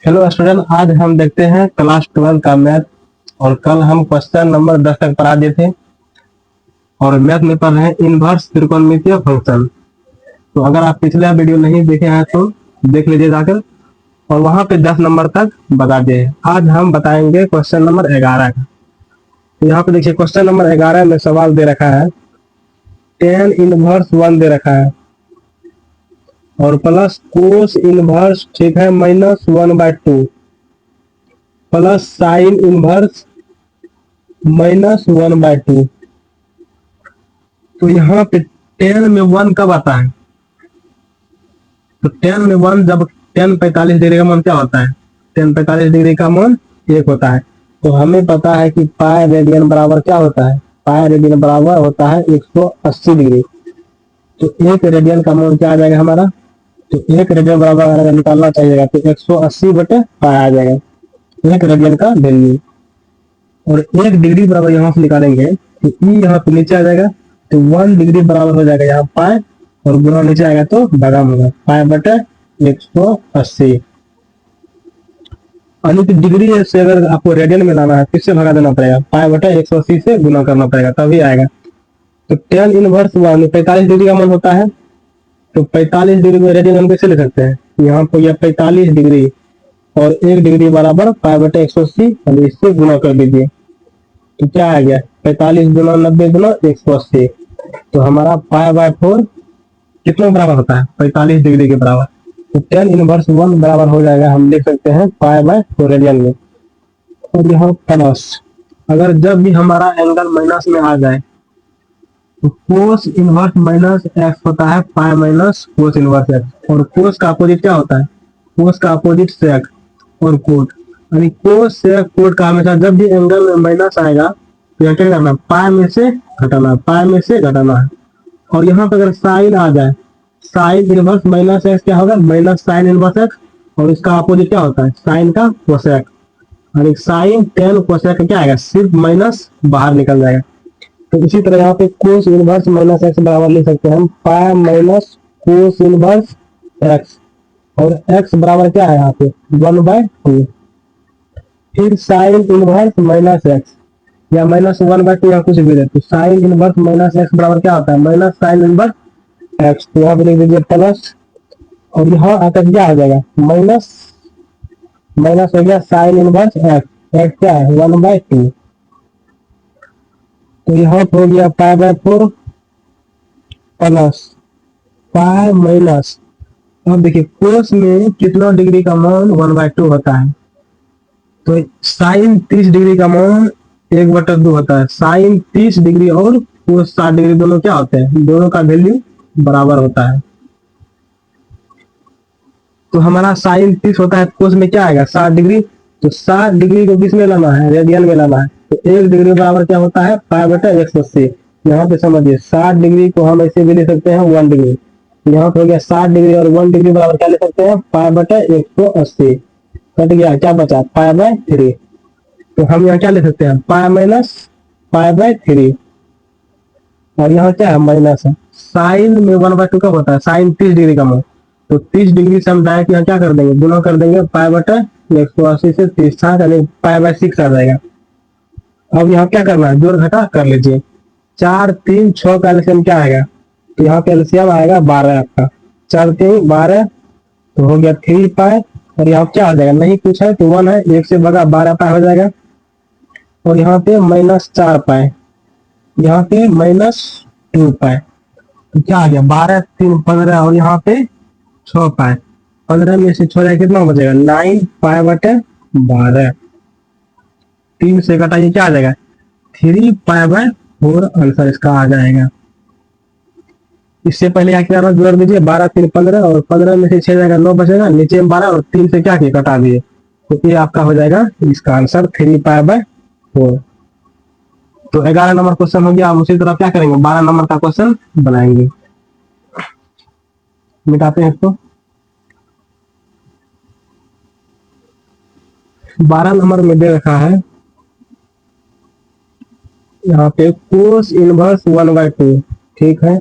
Hello student, आज हम देखते हैं क्लास 12 का मैथ। और कल हम क्वेश्चन नंबर 10 तक पढ़ा दिए थे और मैथ में पढ़ रहे हैं इनवर्स त्रिकोणमितीय फंक्शन। तो अगर आप पिछला वीडियो नहीं देखे हैं तो देख लीजिए जाकर, और वहां पे 10 नंबर तक बता दिए। आज हम बताएंगे क्वेश्चन नंबर 11 का। तो यहाँ पे देखिए, क्वेश्चन नंबर 11 में सवाल दे रखा है tan इनवर्स 1 दे रखा है और प्लस कोस इनवर्स, ठीक है, -1/2 प्लस साइन इनवर्स -1/2। तो यहाँ पे 10 में 1 कब आता है? तो 10 में 1 जब 10 45 डिग्री का मान क्या होता है? 10 45 डिग्री का मान 1 होता है। तो हमें पता है कि पाई रेडियन बराबर क्या होता है? पाई रेडियन बराबर होता है 180 डिग्री। तो 1 रेडियन का मान क्या आ जाएगा हमारा? तो 1 रेडियन बराबर अगर निकालना चाहिएगा तो 180/पाई आ जाएगा 1 रेडियन का वैल्यू। और 1 डिग्री बराबर यहाँ से निकालेंगे तो ई यहाँ पे नीचे आ जाएगा, तो 1 डिग्री बराबर हो जाएगा यहाँ पाई, और गुना नीचे आएगा तो भगाम होगा पाई/180। यानी कि डिग्री से अगर आपको रेडियन में लाना है किससे भगा देना पड़ेगा? पाई/180 से गुना करना पड़ेगा, तभी आएगा। तो tan इनवर्स 1 45 डिग्री का मान होता है। तो 45 डिग्री में रेडियन हम कैसे ले सकते हैं? यहाँ पर यह 45 डिग्री और 1 डिग्री बराबर पाई/180, और इससे गुना कर दीजिए। तो क्या आ गया? 45 गुना 90 गुना 180। तो हमारा पाई/4 कितना बराबर होता है? 45 डिग्री के बराबर। तो tan इनवर्स 1 बराबर हो जाएगा, हम लिख सकते हैं पाई/4 रेडियन में। और यहाँ प्लस, अगर जब भी हमारा एंगल माइनस में आ जाए तो कोस इनवर्स -x होता है pi minus cos inverse x। और कोस का अपोजिट क्या होता है? कोस का अपोजिट सेक और कोट। यानी कोस सेक कोट का हमेशा जब भी एंगल में माइनस आएगा तो यहाँ क्या करना है? पाई में से घटाना, पाई में से घटाना है। और यहाँ पे अगर साइन आ जाए, साइन इनवर्स -x क्या होगा? माइनस साइन इनवर्स x, और इसका अपोजिट क्या होता है? साइन का कोसेक। और साइन टेन कोसेक क्या आएगा? सिर्फ माइनस बाहर निकल जाएगा। तो इसी तरह यहाँ पे कोस इनवर्स -x बराबर लिख सकते हैं हम pi minus cos inverse x। और x बराबर क्या है यहाँ पे? 1/2। फिर साइन इनवर्स -x या -1/2 या कुछ भी दे, तो साइन इनवर्स -x बराबर क्या होता है? Minus sine inverse x। तो यहाँ पे लिख दीजिए प्लस, और यहाँ आकर क्या आ जाएगा? माइनस माइनस हो गया साइन इनवर्स x क्या है? 1/2। तो यहाँ हो गया पाई/4 प्लस पाई माइनस, अब देखिए कोस में कितना डिग्री का मान 1/2 होता है? तो साइन 30 डिग्री का मान 1/2 होता है। साइन 30 डिग्री और कोस 60 डिग्री दोनों क्या होते हैं? दोनों का वैल्यू बराबर होता है। तो हमारा साइन 30 होता है, कोस में क्या आएगा? 60 डिग्री। तो 60 डिग्री को किस में लाना है? रेडियन में लाना है। तो 1 डिग्री बराबर क्या होता है? पाई/180। यहाँ पे समझिए 60 डिग्री को हम ऐसे भी ले सकते हैं 1 डिग्री। यहाँ पे हो गया 60 डिग्री और 1 डिग्री बराबर क्या ले सकते हैं? पाई/180। कट गया, क्या बचा? पाई/3। तो हम यहाँ क्या ले सकते हैं? पाई माइनस पाई/3। और यहाँ क्या है? माइनस है। साइन में 1/2 कब होता है? साइन 30 डिग्री का मान। तो 30 डिग्री से हम डायरेक्ट यहाँ क्या कर देंगे? गुना कर देंगे पाई/180 से 30, यानी पाई/6 आ जाएगा। अब यहाँ क्या करना है? जोड़ घटा कर लीजिए। 4 3 6 का एलसीएम क्या आएगा? तो यहाँ पे एलसीएम आएगा 12 आपका। 4 3 12, तो हो गया 3 पाई। और यहाँ क्या आ जाएगा? नहीं कुछ है तो 1 है, 1 से भगा 12 पाई हो जाएगा। और यहाँ पे -4 पाई, यहाँ पे -2 पाई। तो क्या आ गया? 12 3 15, और यहाँ पे 6 पाई। 15 में से 6 कितना बचेगा? 9 पाई/12। 3 से घटाइए, क्या आ जाएगा? 3 पाई/4 आंसर इसका आ जाएगा। इससे पहले यहाँ क्या जोड़ दीजिए, 12 3 15, और 15 में से 6 जाएगा 9 बचेगा, नीचे में 12 और 3 से क्या किया? कटा दिए। तो ये आपका हो जाएगा इसका आंसर 3 पाई/4। तो 11 नंबर क्वेश्चन हो गया। हम उसी तरह क्या करेंगे? 12 नंबर का क्वेश्चन बनाएंगे। मिटाते हैं इसको। 12 नंबर में दे रखा है यहाँ पे कोस इनवर्स 1/2, ठीक है,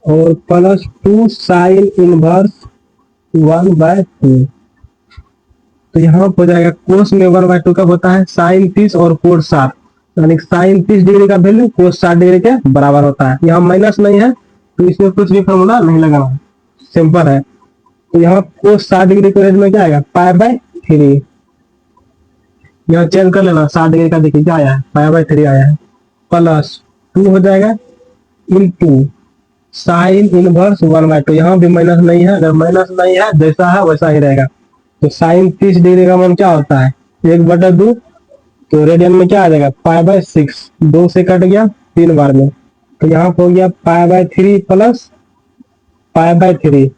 और +2 साइन इनवर्स 1/2। तो यहाँ हो जाएगा कोस में 1/2 कब होता है, साइन 30 और कोस 60, यानी साइन 30 डिग्री का वैल्यू कोस 60 डिग्री के बराबर होता है। यहाँ माइनस नहीं है तो इसमें कुछ भी फॉर्मूला नहीं लगाना है, सिंपल है। तो यहाँ कोस 60 डिग्री के रेंज में क्या आएगा, π/3। यहाँ चेंज कर लेना, 60 डिग्री का देखिए क्या आया है, π/3 आया है, प्लस 2 हो जाएगा इंटू साइन इनवर्स 1/2। यहाँ भी माइनस नहीं है, अगर माइनस नहीं है जैसा है वैसा ही रहेगा। तो साइन 30 डिग्री का मान क्या होता है, 1/2, तो रेडियन में क्या आ जाएगा, π/6, 2 से कट गया 3 बार में, तो यहाँ हो गया π/3 प्लस π/3।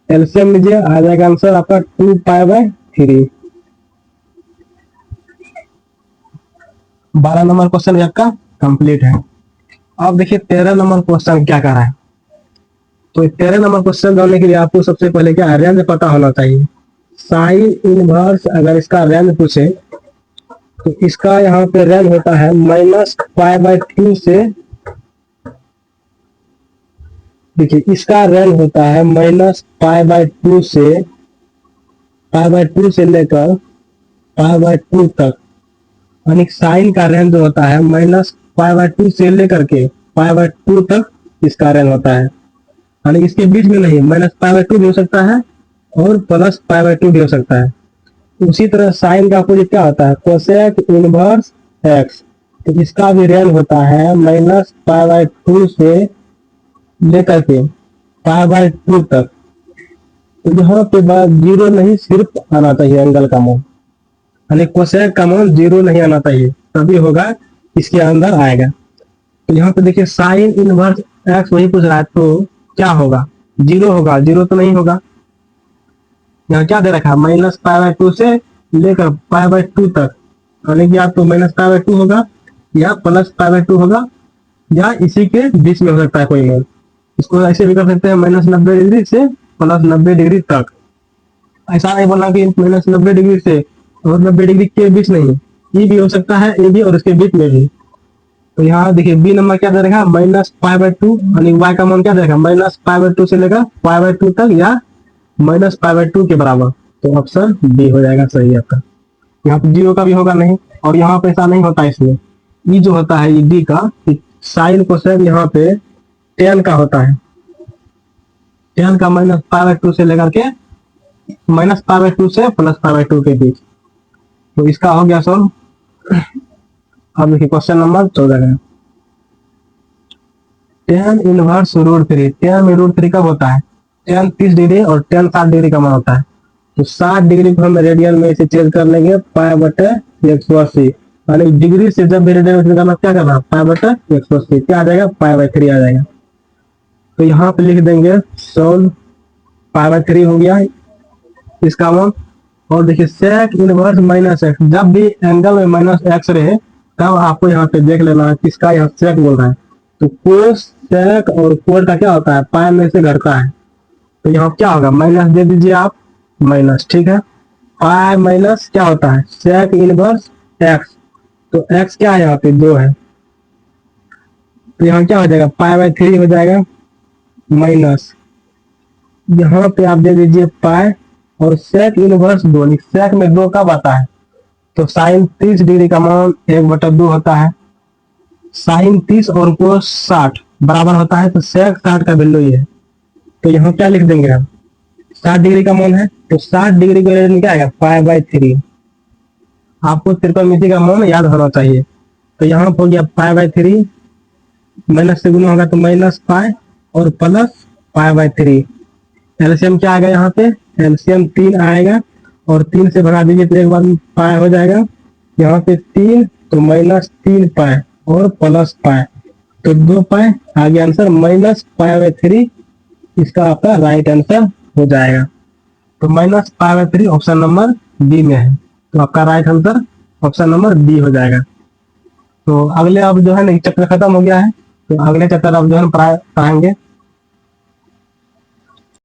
एलसीएम लीजिए, आ जाएगा आंसर आपका 2π/3। 12 नंबर क्वेश्चन आपका कंप्लीट है। अब देखिए 13 नंबर क्वेश्चन क्या कर रहा है। तो 13 नंबर क्वेश्चन जानने के लिए आपको सबसे पहले क्या रेंज पता होना चाहिए। साइन इनवर्स अगर इसका रेंज पूछे तो इसका यहाँ पे रेंज होता है -π/2 से, देखिए इसका रेंज होता है -π/2 से लेकर π/2 तक, यानी साइन का रेंज जो होता है -π/2 से लेकर के π/2 तक इसका रेंज होता है, यानी इसके बीच में नहीं, -π/2 भी हो सकता है और +π/2 भी हो सकता है। उसी तरह साइन का अपोजिट क्या होता है, कोसेक इनवर्स एक्स, तो इसका भी रेंज होता है -π/2 से लेकर के π/2 तक। तो यहाँ पे बात जीरो नहीं सिर्फ आना चाहिए एंगल का मान, यानी कोसेक का मान जीरो नहीं आना चाहिए, तभी होगा इसके अंदर आएगा। तो यहाँ पे देखिए साइन इनवर्स एक्स वही पूछ रहा है, तो क्या होगा, जीरो होगा, जीरो तो नहीं होगा। यहाँ क्या दे रखा है, -π/2 से लेकर π/2 तक, यानी कि आपको -π/2 होगा या +π/2 होगा या इसी के बीच में हो सकता है कोई मान। इसको ऐसे भी कर सकते हैं -90 डिग्री से +90 डिग्री तक। ऐसा नहीं बोलना कि -90 डिग्री से और 90 डिग्री के बीच नहीं, ये भी हो सकता है, ये भी और इसके बीच में भी। तो यहाँ देखिए बी नंबर क्या दे रखा, -π/2, यानी y का मान क्या देगा, -π/2 से लेकर π/2 तक या -π/2 के बराबर। तो ऑप्शन बी हो जाएगा सही आपका। यहाँ पे जीरो का भी होगा नहीं, और यहाँ पे ऐसा नहीं होता, इसमें ये जो होता है ये डी का साइन कोसेक यहाँ पे tan का होता है, tan का -π/2 से लेकर के -π/2 से +π/2 के बीच। तो इसका हो गया सॉल्व। अब देखिए क्वेश्चन नंबर 14 का, tan इनवर्स √3। tan में √3 कब होता है, tan 30 डिग्री और tan 60 डिग्री का मान होता है। तो 60 डिग्री को हम रेडियन में इसे चेंज कर लेंगे π/180, यानी डिग्री से जब रेडियन में करना क्या करना, π/180, क्या आ जाएगा, π/3 आ जाएगा। तो यहाँ पे लिख देंगे सॉल्व, π/3 हो गया इसका मान। और देखिए सेक इनवर्स -x, जब भी एंगल में -x रहे तब आपको यहाँ पे देख लेना है किसका यहाँ सेक बोल रहा है। तो कोस सेक और कोट का क्या होता है, पाई में से घटता है, तो यहाँ क्या होगा, माइनस दे दीजिए आप, माइनस, ठीक है। पाई माइनस क्या होता है, सेक इनवर्स एक्स, तो एक्स क्या है यहाँ पे 2 है, तो यहाँ क्या हो जाएगा, π/3 हो जाएगा माइनस, यहाँ पे आप दे दीजिए पाई और सेक इनवर्स 2, सेक में 2 कब आता है, तो साइन 30 डिग्री का मान 1/2 होता है। साइन 30 और कोस 60 बराबर होता है, तो सेक 60 का वैल्यू ये है। तो यहाँ क्या लिख देंगे हम, 60 डिग्री का मान है, तो 60 डिग्री का रेडियन क्या आएगा, π/3। आपको त्रिकोणमिति का मान याद होना चाहिए। तो यहाँ हो गया π/3, माइनस से गुना होगा तो माइनस पाई और प्लस π/3। एलसीएम क्या आएगा यहाँ पे, एलसीएम 3 आएगा और 3 से भगा दीजिए तो एक बार पाई हो जाएगा। यहाँ पे 3 तो -3 पाई और प्लस पाई, तो 2 पाई, आगे आंसर -π/3, इसका आपका राइट आंसर हो जाएगा। तो -π/3 ऑप्शन नंबर बी में है, तो आपका right answer option number B हो जाएगा। तो अगले अब जो है ना चैप्टर खत्म हो गया है, तो अगले चैप्टर अब जो है पढ़ाएंगे